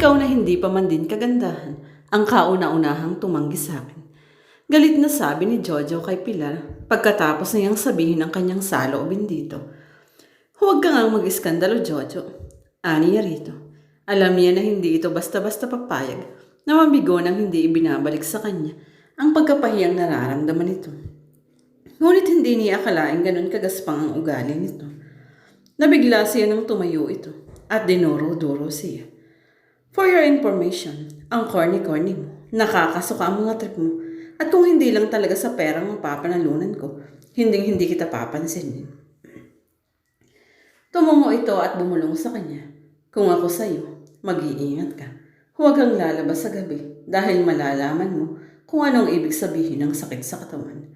Ikaw na hindi pa man din kagandahan ang kauna-unahang tumanggi sa akin. Galit na sabi ni Jojo kay Pilar pagkatapos niyang sabihin ang kanyang saloobin dito. Huwag ka ngang mag-iskandalo, Jojo. Ani niya rito. Alam niya na hindi ito basta-basta papayag na mabigo nang hindi ibinabalik sa kanya ang pagkapahiyang nararamdaman nito. Ngunit hindi niya akalaing ganun kagaspang ang ugali nito. Nabigla siya nang tumayo ito at dinuro-duro siya. For your information, ang corny-corny mo, nakakasuka ang mga trip mo, at kung hindi lang talaga sa perang mapapanalunan ko, hindi kita papansinin. Tumungo ito at bumulong sa kanya. Kung ako sa'yo, mag-iingat ka. Huwag kang lalabas sa gabi dahil malalaman mo kung anong ibig sabihin ng sakit sa katawan.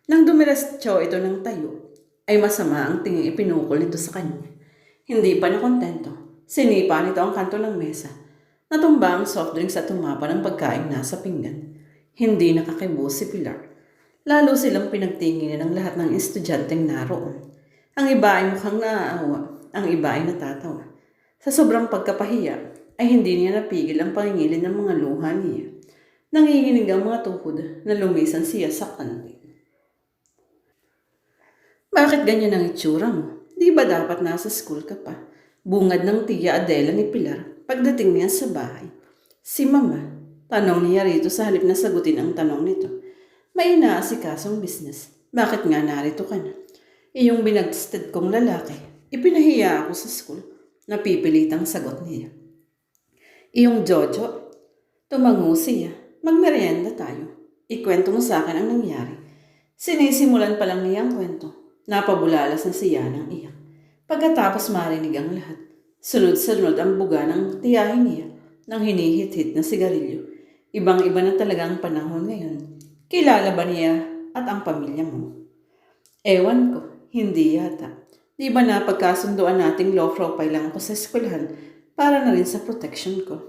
Nang dumiretso ito ng tayo, ay masama ang tingin ipinukol nito sa kanya. Hindi pa nakontento, sinipa nito ang kanto ng mesa. Natumba ang soft drinks at tumapa ng pagkain nasa pinggan. Hindi nakakibo si Pilar. Lalo silang pinagtinginan ng lahat ng estudyanteng naroon. Ang iba ay mukhang naaawa, ang iba ay natatawa. Sa sobrang pagkapahiya, ay hindi niya napigil ang pangingilin ng mga luha niya. Nanginginig ang mga tuhod na lumisan siya sa kantin. Bakit ganyan ang itsura mo? Di ba dapat nasa school ka pa? Bungad ng tiya Adela ni Pilar pagdating niya sa bahay. Si Mama, tanong niya rito sa halip na sagutin ang tanong nito. May inaasikasong business. Bakit nga narito ka na? Iyong binagstad kong lalaki, ipinahiya ako sa school. Napipilitang sagot niya. Iyong Jojo, tumango siya. Magmerienda tayo. Ikwento mo sa akin ang nangyari. Sinisimulan pa lang niya ang kwento. Napabulalas na siya ng iyak. Pagkatapos marinig ang lahat, sunod-sunod ang buga ng tiyahin niya ng hinihit-hit na sigarilyo. Ibang-iba na talaga ang panahon ngayon. Kilala ba niya at ang pamilya mo? Ewan ko, hindi yata. Di ba napagkasunduan nating low profile lang ako sa eskwelahan para na rin sa protection ko?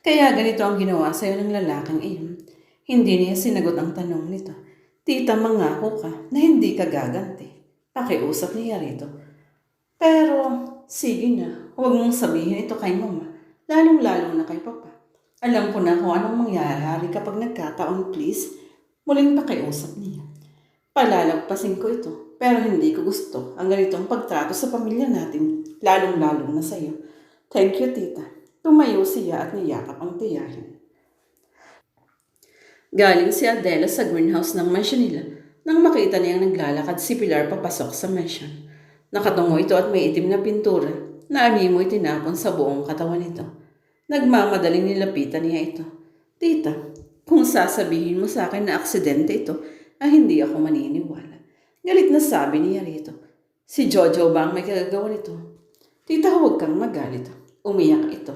Kaya ganito ang ginawa sa'yo ng lalaking iyon. Hindi niya sinagot ang tanong nito. Tita, mangako ka na hindi ka gaganti. Pakiusap niya rito. Pero, sige na, huwag mong sabihin ito kay Mama, lalong-lalo na kay Papa. Alam ko na kung anong mangyayari kapag nagkataon, please. Muling pakiusap niya. Palalagpasin ko ito, pero hindi ko gusto ang ganitong pagtrato sa pamilya natin, lalong-lalo na sa iyo. Thank you, Tita. Tumayo siya at niyakap ang tiyahin. Galing si Adela sa greenhouse ng mansion nila nang makita niyang naglalakad si Pilar papasok sa mansion. Nakatungo ito at may itim na pintura na animoy tinapon sa buong katawan nito. Nagmamadaling nilapitan niya ito. Tita, kung sasabihin mo sa akin na aksidente ito, ay hindi ako maniniwala. Galit na sabi niya rito. Si Jojo ba ang may kagagawa nito? Tita, huwag kang magalit. Umiyak ito.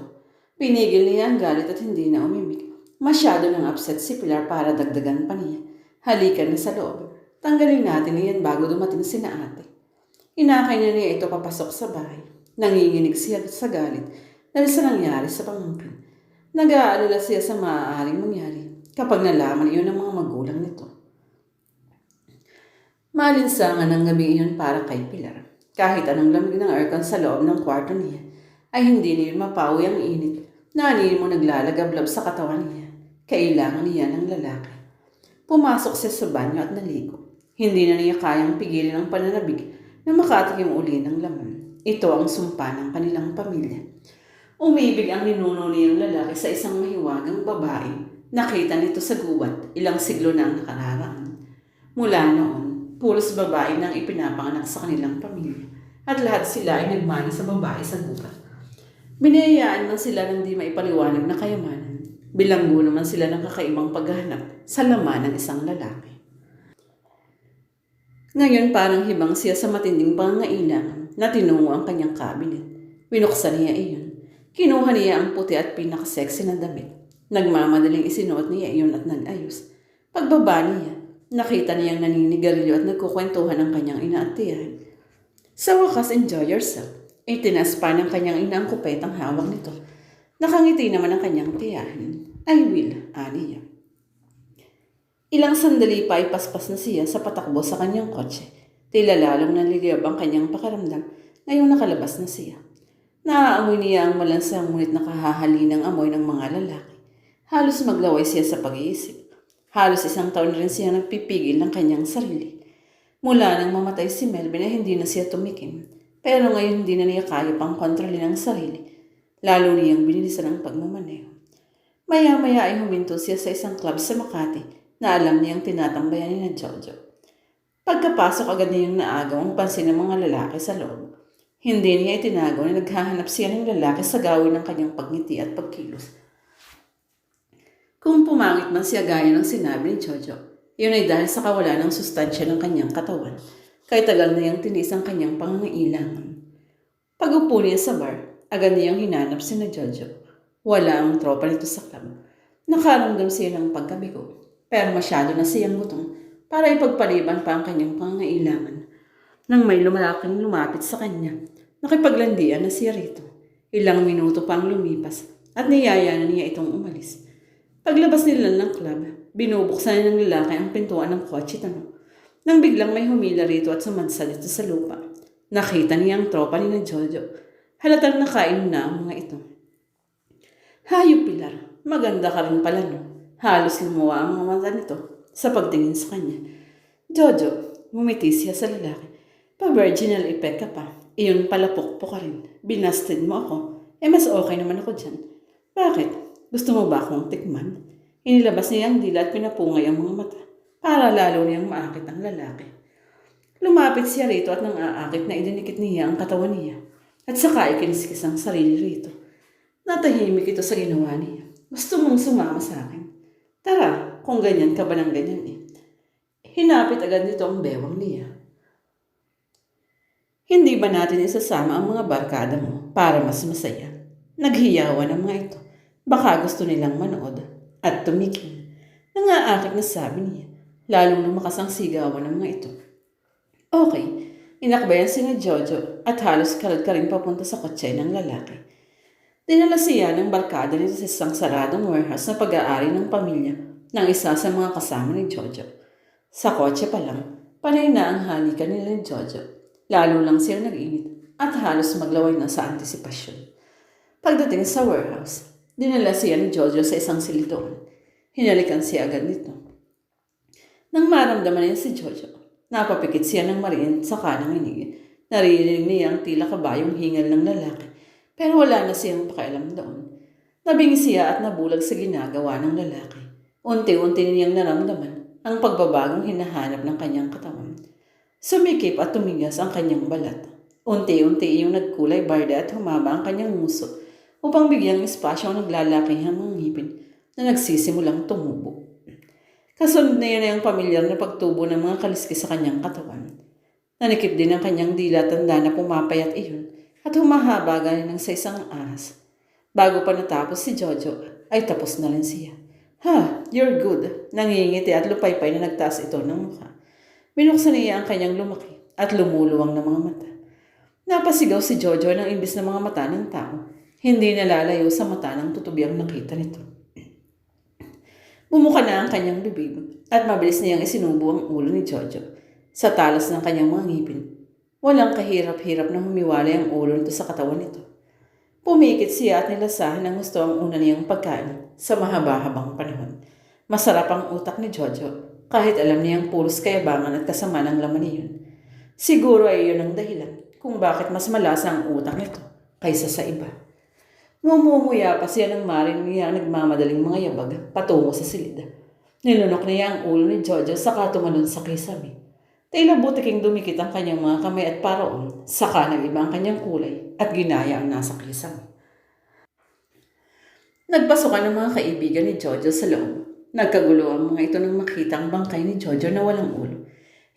Pinigil niya ang galit at hindi na umimik. Masyado nang upset si Pilar para dagdagan pa niya. Halika na sa loob. Tanggalin natin niyan bago dumating sina ate. Inakay na niya ito papasok sa bahay. Nanginginig siya sa galit dahil sa nangyari sa pamangkin. Nag-aalala siya sa maaaring mangyari kapag nalaman iyon ng mga magulang nito. Malinsangan ang gabi iyon para kay Pilar. Kahit anong lamig ng aircon sa loob ng kwarto niya, ay hindi niya mapawi ang init na mo naglalagablab sa katawan niya. Kailangan niya ng lalaki. Pumasok siya sa banyo at naligo. Hindi na niya kayang pigilin ang pananabig na makatikim uli ng laman. Ito ang sumpa ng kanilang pamilya. Umibig ang ninuno niyang lalaki sa isang mahiwagang babae. Nakita nito sa gubat ilang siglo na ang nakararaan. Mula noon, pulos babae nang ipinapanganak sa kanilang pamilya. At lahat sila ay nagmana sa babae sa gubat. Binayaan man sila ng di maipaliwanag na kayamanan. Bilanggo naman sila ng kakaibang paghahanap sa laman ng isang lalaki. Ngayon parang hibang siya sa matinding pangangailangan na tinungo ang kanyang cabinet. Binuksan niya iyon. Kinuha niya ang puti at pinaka-sexy na damit. Nagmamadaling isinuot niya iyon at nag-ayos. Pagbaba niya, nakita niyang naninigarilyo at nagkukwentuhan ng kanyang ina at tiyahin. Sa wakas, enjoy yourself. Itinas pa ng kanyang ina ang kupetang hawak nito. Nakangiti naman ang kanyang tiyahin. I will, aniya. Ilang sandali pa ay paspas na siya sa patakbo sa kanyang kotse. Tila lalong naliliyab ang kanyang pakiramdam ngayong nakalabas na siya. Naaamoy niya ang malansang ngunit nakahahalinang amoy ng mga lalaki. Halos maglaway siya sa pag-iisip. Halos 1 taon na rin siya nagpipigil ng kanyang sarili. Mula nang mamatay si Melvin ay hindi na siya tumikim. Pero ngayon hindi na niya kaya pang kontrolin ang sarili. Lalo niyang binilisan ang pagmamaneho. Maya-maya ay huminto siya sa isang club sa Makati na alam niyang tinatambayan ni na Jojo. Pagkapasok agad niyang naagaw ang pansin ng mga lalaki sa loob. Hindi niya itinago na naghahanap siya ng lalaki sa gawin ng kanyang pagngiti at pagkilos. Kung pumangit man siya gaya ng sinabi ni Jojo, yun ay dahil sa kawalan ng sustansya ng kanyang katawan. Kaya tagal na niyang tinis ang kanyang pangangailangan. Pag-upo niya sa bar, agad niyang hinanap si na Jojo. Wala ang tropa nito sa club. Nakaramdam siya ng pagkabigo, pero masyado na siyang gutom para ipagpaliban pa ang kanyang pangangailangan. Nang may lumalaking lumapit sa kanya, nakipaglandian na siya rito. Ilang minuto pang lumipas at niyaya na niya itong umalis. Paglabas nila ng club, binubuksan niya ng lalaki ang pintuan ng kotse tanong. Nang biglang may humila rito at sumansa dito sa lupa, nakita niya ang tropa ni na Jojo. Halatang nakain na ang mga ito. Hayop, Pilar, maganda ka rin pala no. Halos lumuwa ang mga mata nito sa pagtingin sa kanya. Jojo, ngumiti siya sa lalaki. Pa-virginal effect ka pa. Iyon pala pukpok ka rin. Binasted mo ako. Mas okay naman ako dyan. Bakit? Gusto mo ba akong tikman? Inilabas niya ang dila at pinapungay ang mga mata para lalo niyang maakit ang lalaki. Lumapit siya rito at nang aakit na idinikit niya ang katawan niya. At saka ikiniskis ang sarili rito. Natahimik ito sa ginawa niya. Gusto mong sumama sa akin? Tara, kung ganyan ka ba ng ganyan eh. Hinapit agad nito ang bewang niya. Hindi ba natin isasama ang mga barkada mo para mas masaya? Naghiyawan ang mga ito. Baka gusto nilang manood at tumikim. Nangaakit na sabi niya. Lalong lumakas ang sigawan ng mga ito. Okay, inakbayan si na Jojo at halos kalad ka rin papunta sa kotse ng lalaki. Dinala siya ng barkada nito sa isang saradong warehouse na pag-aari ng pamilya ng isa sa mga kasama ni Jojo. Sa kotse pa lang, panay na ang halikan nila ni Jojo. Lalo lang siya nag-init at halos maglaway na sa antisipasyon. Pagdating sa warehouse, dinala siya ni Jojo sa isang silidon. Hinalikan siya agad nito. Nang maramdaman niya si Jojo, napapikit siya ng mariin sa kanang inig. Naririnig niya ang tila kabayong hingal ng lalaki, pero wala na siyang pakialam doon. Nabingi siya at nabulag sa ginagawa ng lalaki. Unti-unti niyang naramdaman ang pagbabagong hinahanap ng kanyang katawan. Sumikip at tumigas ang kanyang balat. Unti-unti iyong nagkulay barda at humaba ang kanyang muso upang bigyang espasyo ang naglalakihang mga ngipin na nagsisimulang tumubo. Kasunod na yun ay ang pamilyar na pagtubo ng mga kaliskis sa kanyang katawan. Nanikip din ang kanyang dila, tanda na pumapayat iyon at humahaba galing ng sa isang ahas. Bago pa natapos si Jojo ay tapos na rin siya. Ha, you're good. Nangingiti at lupaypay na nagtaas ito ng mukha. Binuksan niya ang kanyang lumaki at lumuluwang na mga mata. Napasigaw si Jojo ng imbis na mga mata ng tao. Hindi nalalayo sa mata ng tutubyang nakita nito. Bumuka na ang kanyang bibig at mabilis niyang isinubo ang ulo ni Jojo sa talas ng kanyang mga ngipin. Walang kahirap-hirap na humiwalay ang ulo nito sa katawan nito. Pumikit siya at nilasahan ng gusto ang una niyang pagkain sa mahaba-habang panahon. Masarap ang utak ni Jojo. Kahit alam niyang pulos kayabangan at kasama ng laman niyon. Siguro ay iyon ang dahilan kung bakit mas malasa ang utak nito kaysa sa iba. Ngumumuya pa siya ng marinig niya ang nagmamadaling mga yabag patungo sa silid. Nilunok niya ang ulo ni Jojo saka tumalon sa kisame. Tila butiking dumikit ang kanyang mga kamay at paraon, saka nag-iba ang kanyang kulay at ginaya ang nasa kisame. Nagpasukan ng mga kaibigan ni Jojo sa loob. Nagkagulo ang mga ito nang makita ang bangkay ni Jojo na walang ulo.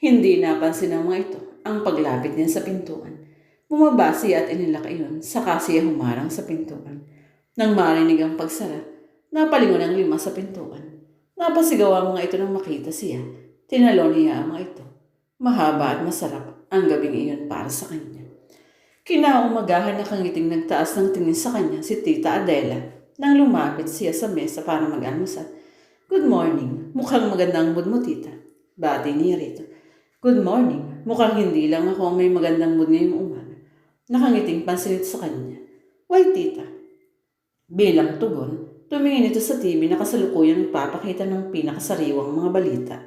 Hindi napansin ng mga ito ang paglapit niya sa pintuan. Bumaba siya at inilak iyon, saka siya humarang sa pintuan. Nang marinig ang pagsara, napalingon ang 5 sa pintuan. Napasigaw ang mga ito nang makita siya. Tinalo niya ang mga ito. Mahaba at masarap ang gabing iyon para sa kanya. Kinaumagahan na kangiting nagtaas ng tingin sa kanya si Tita Adela nang lumapit siya sa mesa para mag-almusal. Good morning. Mukhang magandang mood mo, tita. Bati niya rito. Good morning. Mukhang hindi lang ako ang may magandang mood ngayong umaga. Nakangiting pansilit sa kanya. Why, tita? Bilang tugon, tumingin ito sa TV na kasalukuyang nagpapakita ng pinakasariwang mga balita.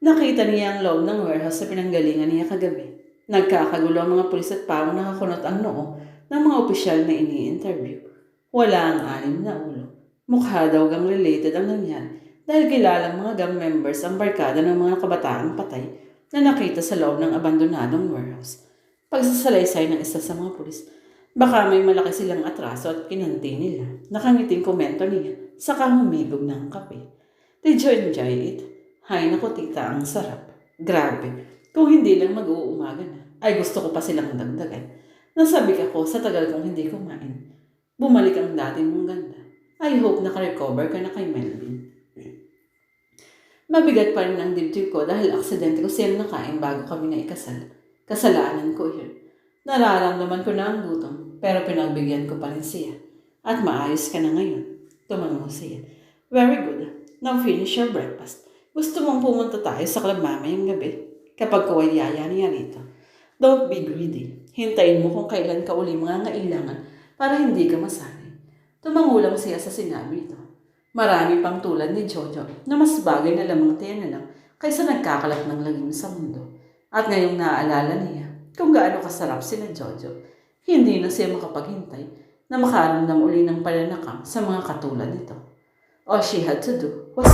Nakita niya ang loob ng warehouse sa pinanggalingan niya kagabi. Nagkakagulo ang mga pulis at parang nakakunot ang noo ng mga opisyal na ini-interview. Wala ang anim na ulo. Mukha daw gang related ang nangyari dahil kilalang mga gang members ang barkada ng mga kabataang patay na nakita sa loob ng abandonadong warehouse. Pagsasalaysay ng isa sa mga pulis, baka may malaki silang atraso at kinanti nila. Nakangiting komento niya, saka humigog ng kape. Did you enjoy it? Hay naku tita, ang sarap. Grabe, kung hindi lang mag-uumaga na, ay gusto ko pa silang dagdagan. Nasabik ako sa tagal kong hindi kumain. Bumalik ang dati mong ganda. I hope nakarecover ka na kay Melvin. Mabigat pa rin ang dibdib ko dahil aksidente ko siyang nakain bago kami na ikasal. Kasalanan ko yun. Nararamdaman ko na ang gutom, pero pinagbigyan ko pa rin siya. At maayos ka na ngayon. Tumango siya. Very good. Now finish your breakfast. Gusto mong pumunta tayo sa club mamayang gabi? Kapag ko ay yaya niya rito. Don't be greedy. Hintayin mo kung kailan ka uli mga ngailangan para hindi ka masanay. Tumango lang siya sa sinabi ito. Marami pang tulad ni Jojo na mas bagay na lamang tiyan na lang kaysa nagkakalat ng lagim sa mundo. At ngayong naaalala niya kung gaano kasarap sina Jojo, hindi na siya makapaghintay na makaramdam uli ng pananakam sa mga katulad nito. All she had to do was